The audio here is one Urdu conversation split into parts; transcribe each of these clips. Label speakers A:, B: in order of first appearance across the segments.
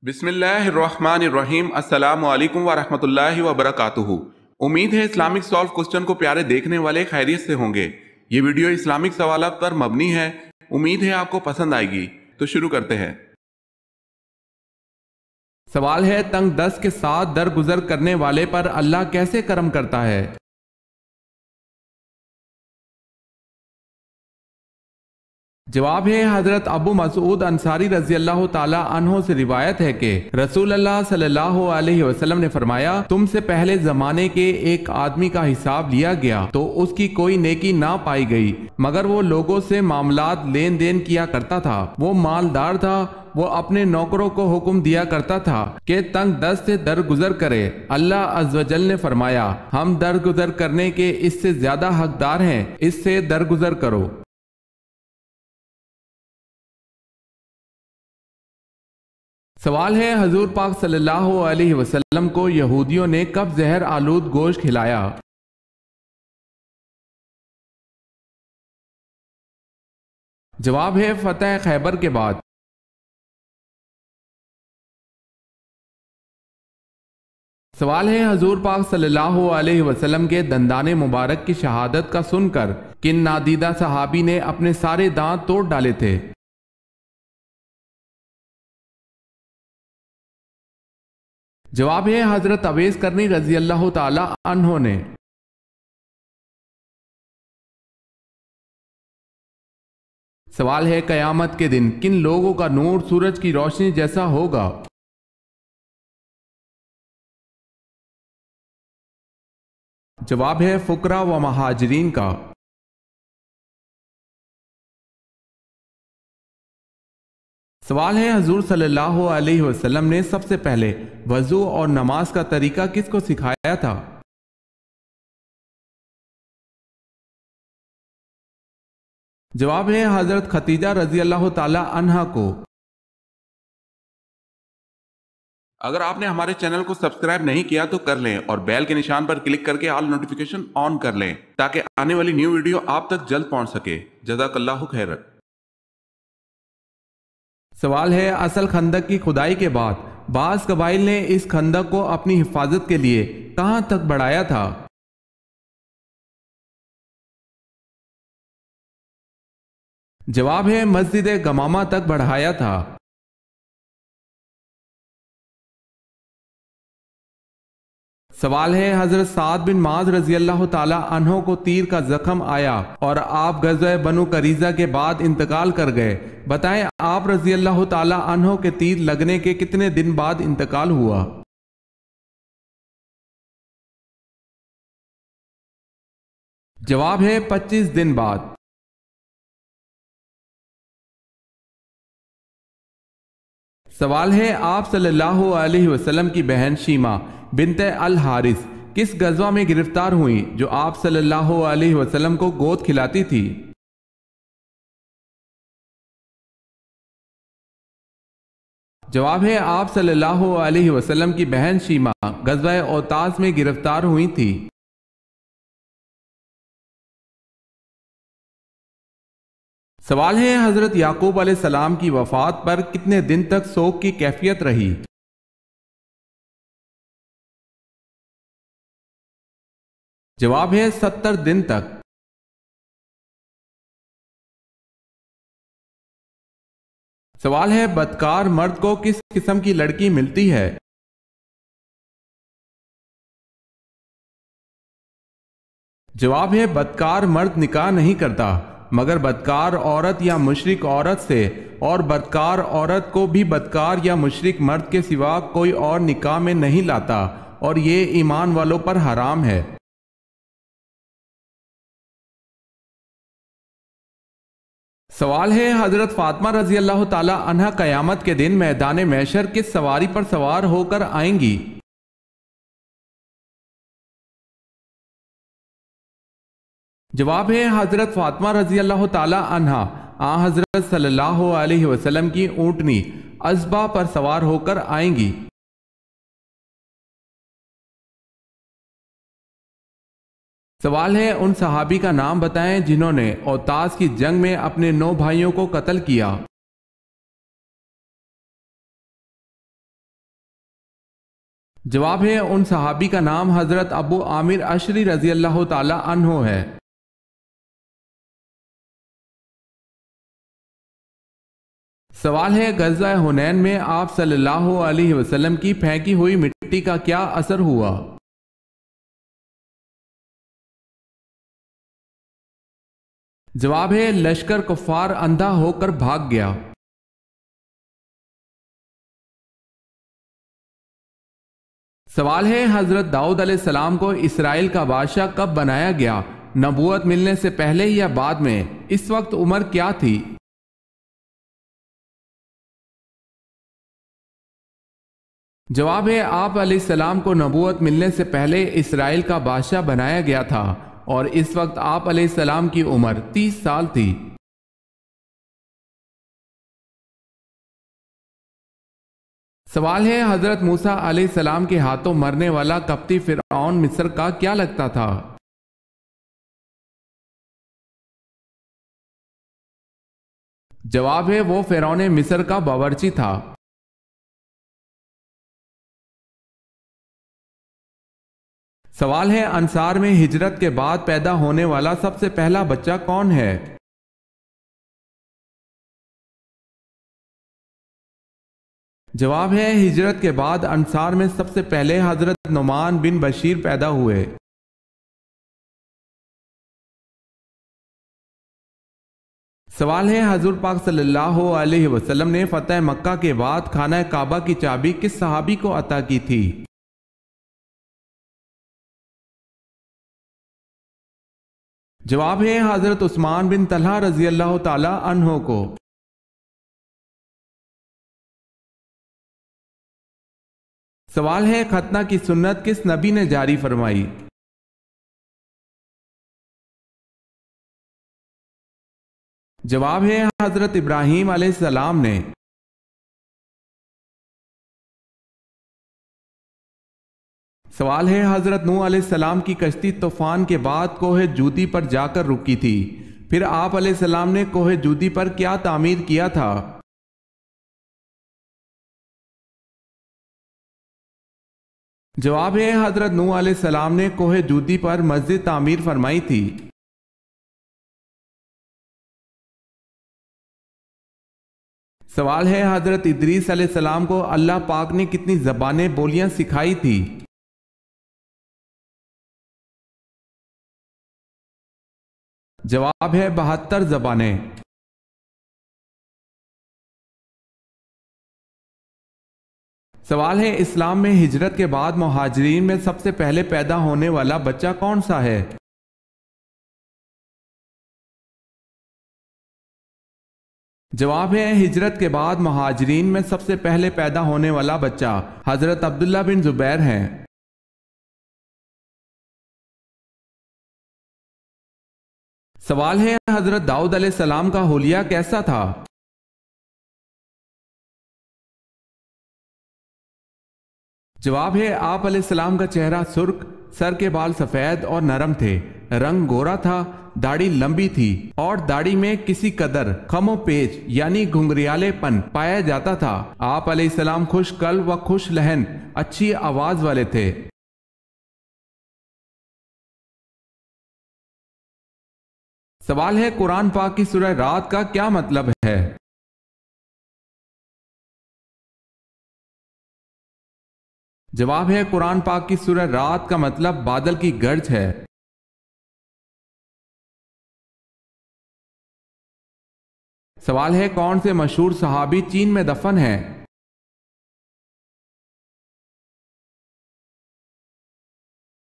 A: بسم اللہ الرحمن الرحیم۔ السلام علیکم ورحمۃ اللہ وبرکاتہ۔ امید ہے اسلامک سالو کوسچن کو پیارے دیکھنے والے خیریت سے ہوں گے۔ یہ ویڈیو اسلامک سوالات پر مبنی ہے، امید ہے آپ کو پسند آئے گی۔ تو شروع کرتے ہیں۔ سوال ہے، تنگ دست کے ساتھ درگزر کرنے والے پر اللہ کیسے کرم کرتا ہے؟ جواب ہے، حضرت ابو مسعود انصاری رضی اللہ تعالی عنہ سے روایت ہے کہ رسول اللہ صلی اللہ علیہ وسلم نے فرمایا، تم سے پہلے زمانے کے ایک آدمی کا حساب لیا گیا تو اس کی کوئی نیکی نہ پائی گئی مگر وہ لوگوں سے معاملات لین دین کیا کرتا تھا، وہ مالدار تھا، وہ اپنے نوکروں کو حکم دیا کرتا تھا کہ تنگ دست سے درگزر کرے۔ اللہ عز و جل نے فرمایا، ہم درگزر کرنے کے اس سے زیادہ حقدار ہیں، اس سے درگزر کرو۔ سوال ہے، حضور پاک صلی اللہ علیہ وسلم کو یہودیوں نے کب زہر آلود گوشت کھلایا؟ جواب ہے، فتح خیبر کے بعد۔ سوال ہے، حضور پاک صلی اللہ علیہ وسلم کے دندان مبارک کی شہادت کا سن کر کن نادیدہ صحابی نے اپنے سارے دانت توڑ ڈالے تھے؟ جواب ہے، حضرت اویس کرنی رضی اللہ تعالی عنہ نے۔ سوال ہے، قیامت کے دن کن لوگوں کا نور سورج کی روشنی جیسا ہوگا؟ جواب ہے، فقراء و مہاجرین کا۔ سوال ہے، حضور صلی اللہ علیہ وسلم نے سب سے پہلے وضو اور نماز کا طریقہ کس کو سکھایا تھا؟ جواب ہے، حضرت خدیجہ رضی اللہ تعالی عنہا کو۔ اگر آپ نے ہمارے چینل کو سبسکرائب نہیں کیا تو کر لیں اور بیل کے نشان پر کلک کر کے آل نوٹیفیکیشن آن کر لیں تاکہ آنے والی نیو ویڈیو آپ تک جلد پہنچ سکے۔ جزاک اللہ خیر۔ سوال ہے، اصل خندق کی کھدائی کے بعد بعض قبائل نے اس خندق کو اپنی حفاظت کے لیے کہاں تک بڑھایا تھا؟ جواب ہے، مسجد گمامہ تک بڑھایا تھا۔ سوال ہے، حضرت سعد بن معاذ رضی اللہ تعالی عنہ کو تیر کا زخم آیا اور آپ غزوہ بنو قریظہ کے بعد انتقال کر گئے، بتائیں آپ رضی اللہ تعالی عنہ کے تیر لگنے کے کتنے دن بعد انتقال ہوا؟ جواب ہے، 25 دن بعد۔ سوال ہے، آپ صلی اللہ علیہ وسلم کی بہن شیمہ بنت الحارث کس غزوہ میں گرفتار ہوئیں جو آپ صلی اللہ علیہ وسلم کو گود کھلاتی تھی؟ جواب ہے، آپ صلی اللہ علیہ وسلم کی بہن شیمہ غزوہ اوتاس میں گرفتار ہوئی تھی۔ سوال ہے، حضرت یعقوب علیہ السلام کی وفات پر کتنے دن تک سوگ کی کیفیت رہی؟ جواب ہے، 70 دن تک۔ سوال ہے، بدکار مرد کو کس قسم کی لڑکی ملتی ہے؟ جواب ہے، بدکار مرد نکاح نہیں کرتا مگر بدکار عورت یا مشرک عورت سے، اور بدکار عورت کو بھی بدکار یا مشرک مرد کے سوا کوئی اور نکاح میں نہیں لاتا، اور یہ ایمان والوں پر حرام ہے۔ سوال ہے، حضرت فاطمہ رضی اللہ تعالی عنہ قیامت کے دن میدان محشر کس سواری پر سوار ہو کر آئیں گی؟ جواب ہے، حضرت فاطمہ رضی اللہ تعالی عنہ حضرت صلی اللہ علیہ وسلم کی اونٹنی ازبا پر سوار ہو کر آئیں گی۔ سوال ہے، ان صحابی کا نام بتائیں جنہوں نے اوتاس کی جنگ میں اپنے 9 بھائیوں کو قتل کیا۔ جواب ہے ان صحابی کا نام حضرت ابو عامر اشری رضی اللہ تعالی عنہ ہے۔ سوال ہے غزوہ حنین میں آپ صلی اللہ علیہ وسلم کی پھینکی ہوئی مٹی کا کیا اثر ہوا؟ جواب ہے لشکر کفار اندھا ہو کر بھاگ گیا۔ سوال ہے حضرت داؤد علیہ السلام کو اسرائیل کا بادشاہ کب بنایا گیا؟ نبوت ملنے سے پہلے یا بعد میں؟ اس وقت عمر کیا تھی؟ جواب ہے آپ علیہ السلام کو نبوت ملنے سے پہلے اسرائیل کا بادشاہ بنایا گیا تھا اور اس وقت آپ علیہ السلام کی عمر 30 سال تھی۔ سوال ہے حضرت موسیٰ علیہ السلام کے ہاتھوں مرنے والا قبطی فرعون مصر کا کیا لگتا تھا؟ جواب ہے وہ فرعون مصر کا باورچی تھا۔ سوال ہے انصار میں ہجرت کے بعد پیدا ہونے والا سب سے پہلا بچہ کون ہے؟ جواب ہے ہجرت کے بعد انصار میں سب سے پہلے حضرت نعمان بن بشیر پیدا ہوئے۔ سوال ہے حضور پاک صلی اللہ علیہ وسلم نے فتح مکہ کے بعد خانہ کعبہ کی چابی کس صحابی کو عطا کی تھی؟ جواب ہے حضرت عثمان بن طلحہ رضی اللہ تعالی عنہ کو۔ سوال ہے ختنہ کی سنت کس نبی نے جاری فرمائی؟ جواب ہے حضرت ابراہیم علیہ السلام نے۔ سوال ہے حضرت نوح علیہ السلام کی کشتی طوفان کے بعد کوہ جودی پر جا کر رکی تھی، پھر آپ علیہ السلام نے کوہ جودی پر کیا تعمیر کیا تھا؟ جواب ہے حضرت نوح علیہ السلام نے کوہ جودی پر مسجد تعمیر فرمائی تھی۔ سوال ہے حضرت ادریس علیہ السلام کو اللہ پاک نے کتنی زبانیں بولیاں سکھائی تھی؟ جواب ہے 72 زبانیں۔ سوال ہے اسلام میں ہجرت کے بعد مہاجرین میں سب سے پہلے پیدا ہونے والا بچہ کون سا ہے؟ جواب ہے ہجرت کے بعد مہاجرین میں سب سے پہلے پیدا ہونے والا بچہ حضرت عبداللہ بن زبیر ہیں۔ سوال ہے حضرت داؤد علیہ السلام کا حلیہ کیسا تھا؟ جواب ہے آپ علیہ السلام کا چہرہ سرخ، سر کے بال سفید اور نرم تھے، رنگ گورا تھا، داڑھی لمبی تھی اور داڑھی میں کسی قدر خم و پیچ یعنی گھنگریالے پن پایا جاتا تھا۔ آپ علیہ السلام خوش قلب و خوش لہن اچھی آواز والے تھے۔ سوال ہے قرآن پاک کی سورہ رات کا کیا مطلب ہے؟ جواب ہے قرآن پاک کی سورہ رات کا مطلب بادل کی گرج ہے۔ سوال ہے کون سے مشہور صحابی چین میں دفن ہیں؟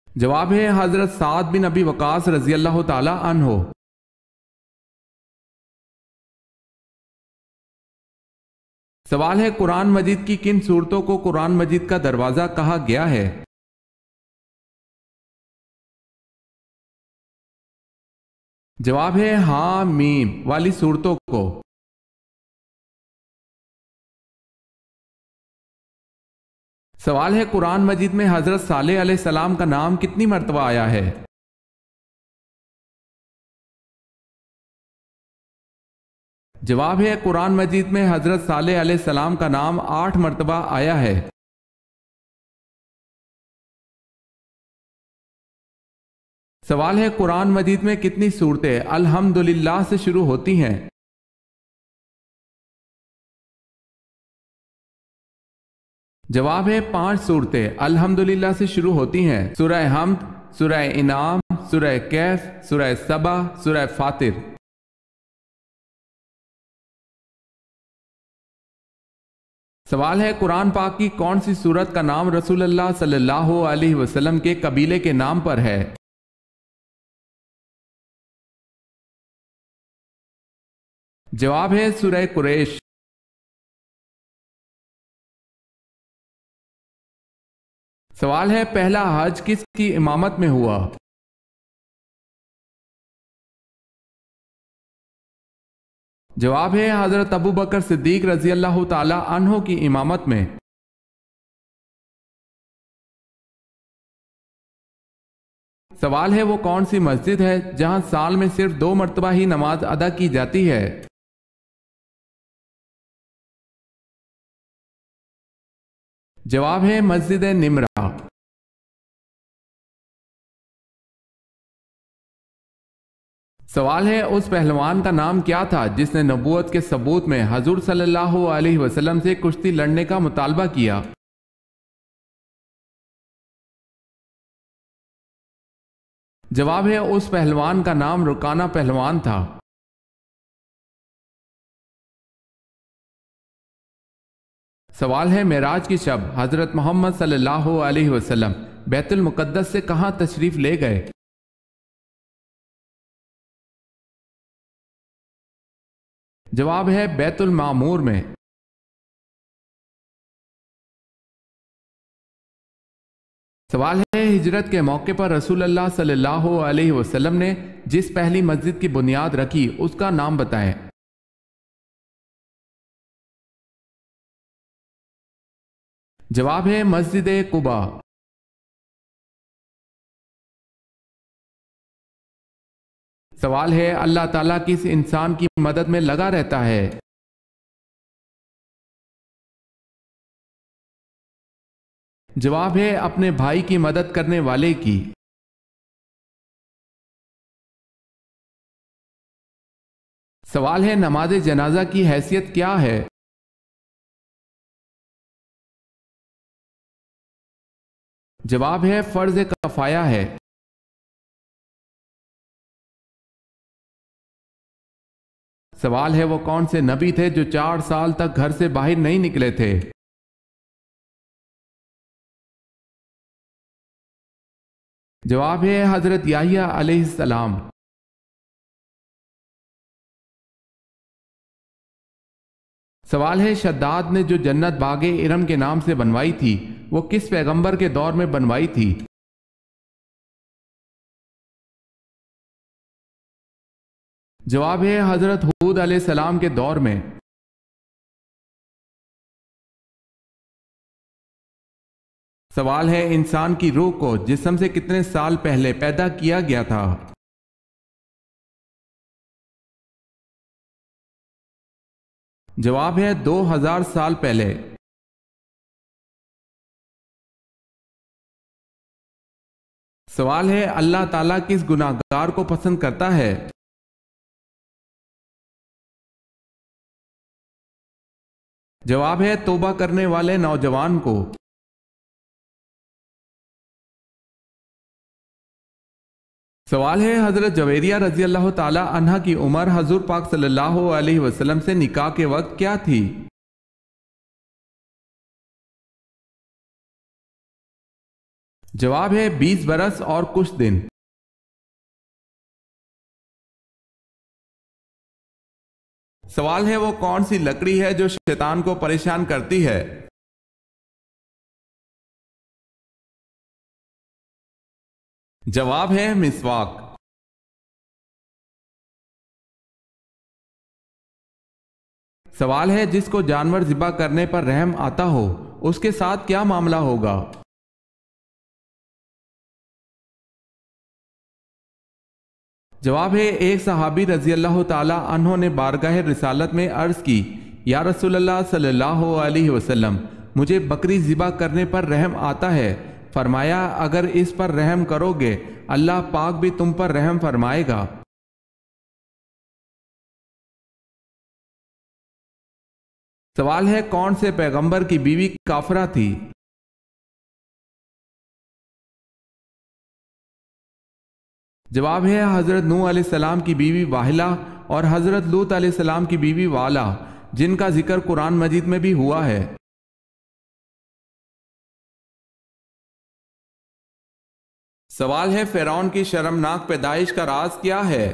A: جواب ہے حضرت سعد بن ابی وقاص رضی اللہ تعالی عنہ۔ سوال ہے قرآن مجید کی کن صورتوں کو قرآن مجید کا دروازہ کہا گیا ہے؟ جواب ہے ہاں میم والی صورتوں کو۔ سوال ہے قرآن مجید میں حضرت صالح علیہ السلام کا نام کتنی مرتبہ آیا ہے؟ جواب ہے قرآن مجید میں حضرت صالح علیہ السلام کا نام 8 مرتبہ آیا ہے۔ سوال ہے قرآن مجید میں کتنی صورتیں الحمدللہ سے شروع ہوتی ہیں؟ جواب ہے 5 صورتیں الحمدللہ سے شروع ہوتی ہیں: سورہ حمد، سورہ انعام، سورہ کہف، سورہ سبا، سورہ فاطر۔ سوال ہے قرآن پاک کی کون سی سورت کا نام رسول اللہ صلی اللہ علیہ وسلم کے قبیلے کے نام پر ہے؟ جواب ہے سورہ قریش۔ سوال ہے پہلا حج کس کی امامت میں ہوا؟ جواب ہے حضرت ابو بکر صدیق رضی اللہ تعالی عنہ کی امامت میں۔ سوال ہے وہ کون سی مسجد ہے جہاں سال میں صرف 2 مرتبہ ہی نماز ادا کی جاتی ہے؟ جواب ہے مسجد نمرہ۔ سوال ہے اس پہلوان کا نام کیا تھا جس نے نبوت کے ثبوت میں حضور صلی اللہ علیہ وسلم سے کشتی لڑنے کا مطالبہ کیا؟ جواب ہے اس پہلوان کا نام رکانہ پہلوان تھا۔ سوال ہے معراج کی شب حضرت محمد صلی اللہ علیہ وسلم بیت المقدس سے کہاں تشریف لے گئے؟ جواب ہے بیت المعمور میں۔ سوال ہے ہجرت کے موقع پر رسول اللہ صلی اللہ علیہ وسلم نے جس پہلی مسجد کی بنیاد رکھی اس کا نام بتائیں۔ جواب ہے مسجد قباء۔ سوال ہے اللہ تعالیٰ کس انسان کی مدد میں لگا رہتا ہے؟ جواب ہے اپنے بھائی کی مدد کرنے والے کی۔ سوال ہے نماز جنازہ کی حیثیت کیا ہے؟ جواب ہے فرض کفایہ ہے۔ سوال ہے وہ کون سے نبی تھے جو 4 سال تک گھر سے باہر نہیں نکلے تھے؟ جواب ہے حضرت یحییٰ علیہ السلام۔ سوال ہے شداد نے جو جنت باغ ارم کے نام سے بنوائی تھی وہ کس پیغمبر کے دور میں بنوائی تھی؟ جواب ہے حضرت ہود علیہ السلام کے دور میں۔ سوال ہے انسان کی روح کو جسم سے کتنے سال پہلے پیدا کیا گیا تھا؟ جواب ہے 2000 سال پہلے۔ سوال ہے اللہ تعالیٰ کس گناہگار کو پسند کرتا ہے؟ جواب ہے توبہ کرنے والے نوجوان کو۔ سوال ہے حضرت جویریہ رضی اللہ تعالی عنہ کی عمر حضور پاک صلی اللہ علیہ وسلم سے نکاح کے وقت کیا تھی؟ جواب ہے 20 برس اور کچھ دن۔ سوال ہے وہ کون سی لکڑی ہے جو شیطان کو پریشان کرتی ہے؟ جواب ہے مسواک۔ سوال ہے جس کو جانور ذبح کرنے پر رحم آتا ہو اس کے ساتھ کیا معاملہ ہوگا؟ جواب ہے ایک صحابی رضی اللہ تعالی عنہ نے بارگاہ رسالت میں عرض کی یا رسول اللہ صلی اللہ علیہ وسلم مجھے بکری ذبح کرنے پر رحم آتا ہے فرمایا اگر اس پر رحم کرو گے اللہ پاک بھی تم پر رحم فرمائے گا۔ سوال ہے کون سے پیغمبر کی بیوی کافرہ تھی؟ جواب ہے حضرت نوح علیہ السلام کی بیوی واہلہ اور حضرت لوط علیہ السلام کی بیوی والا، جن کا ذکر قرآن مجید میں بھی ہوا ہے۔ سوال ہے فرعون کی شرمناک پیدائش کا راز کیا ہے؟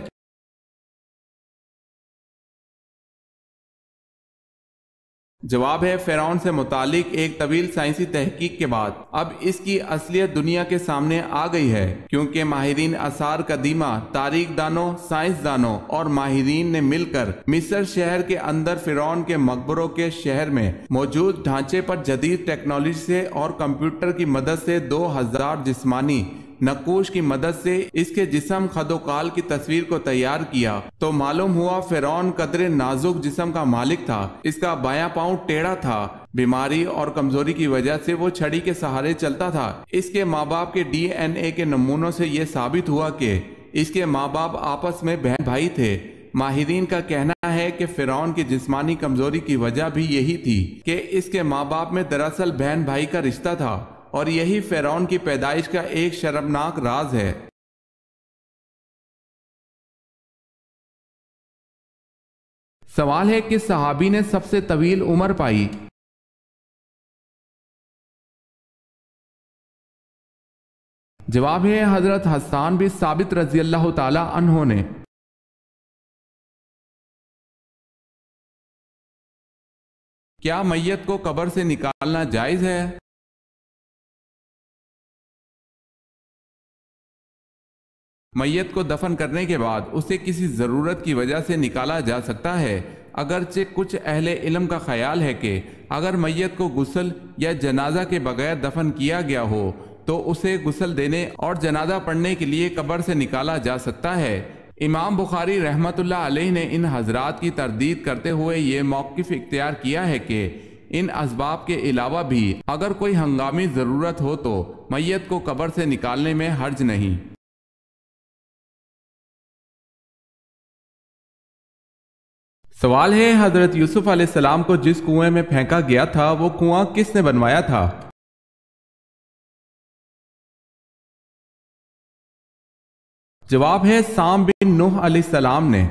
A: جواب ہے فرعون سے متعلق ایک طویل سائنسی تحقیق کے بعد اب اس کی اصلیت دنیا کے سامنے آ گئی ہے، کیونکہ ماہرین آثار قدیمہ، تاریخ دانوں، سائنس دانوں اور ماہرین نے مل کر مصر شہر کے اندر فرعون کے مقبروں کے شہر میں موجود ڈھانچے پر جدید ٹیکنالوجی سے اور کمپیوٹر کی مدد سے 2000 جسمانی نقوش کی مدد سے اس کے جسم خد و خال کی تصویر کو تیار کیا تو معلوم ہوا فرعون قدر نازک جسم کا مالک تھا۔ اس کا بایاں پاؤں ٹیڑھا تھا، بیماری اور کمزوری کی وجہ سے وہ چھڑی کے سہارے چلتا تھا۔ اس کے ماں باپ کے ڈی این اے کے نمونوں سے یہ ثابت ہوا کہ اس کے ماں باپ آپس میں بہن بھائی تھے۔ ماہرین کا کہنا ہے کہ فرعون کی جسمانی کمزوری کی وجہ بھی یہی تھی کہ اس کے ماں باپ میں دراصل بہن بھائی کا رشتہ تھا، اور یہی فرعون کی پیدائش کا ایک شرمناک راز ہے۔ سوال ہے کس صحابی نے سب سے طویل عمر پائی؟ جواب ہے حضرت حسان بن ثابت رضی اللہ تعالی عنہ نے۔ کیا میت کو قبر سے نکالنا جائز ہے؟ میت کو دفن کرنے کے بعد اسے کسی ضرورت کی وجہ سے نکالا جا سکتا ہے، اگرچہ کچھ اہل علم کا خیال ہے کہ اگر میت کو غسل یا جنازہ کے بغیر دفن کیا گیا ہو تو اسے غسل دینے اور جنازہ پڑھنے کے لیے قبر سے نکالا جا سکتا ہے۔ امام بخاری رحمۃ اللہ علیہ نے ان حضرات کی تردید کرتے ہوئے یہ موقف اختیار کیا ہے کہ ان اسباب کے علاوہ بھی اگر کوئی ہنگامی ضرورت ہو تو میت کو قبر سے نکالنے میں حرج نہیں۔ سوال ہے حضرت یوسف علیہ السلام کو جس کنویں میں پھینکا گیا تھا وہ کنواں کس نے بنوایا تھا؟ جواب ہے سام بن نوح علیہ السلام نے۔